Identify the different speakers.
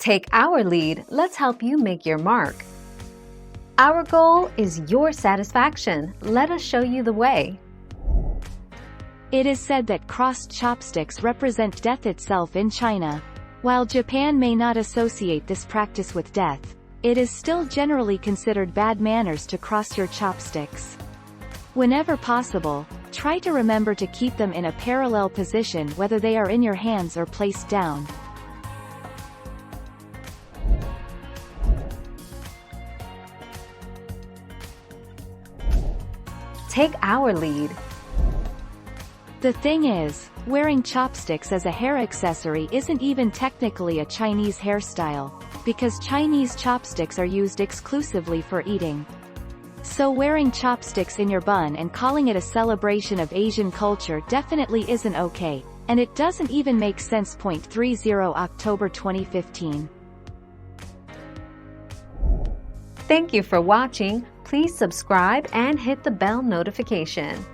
Speaker 1: Take our lead, let's help you make your mark. Our goal is your satisfaction. Let us show you the way.
Speaker 2: It is said that crossed chopsticks represent death itself in China. While Japan may not associate this practice with death, it is still generally considered bad manners to cross your chopsticks. Whenever possible, try to remember to keep them in a parallel position whether they are in your hands or placed down.
Speaker 1: Take our lead.
Speaker 2: The thing is, wearing chopsticks as a hair accessory isn't even technically a Chinese hairstyle, because Chinese chopsticks are used exclusively for eating. So wearing chopsticks in your bun and calling it a celebration of Asian culture definitely isn't okay, and it doesn't even make sense. 30 October 2015.
Speaker 1: Thank you for watching. Please subscribe and hit the bell notification.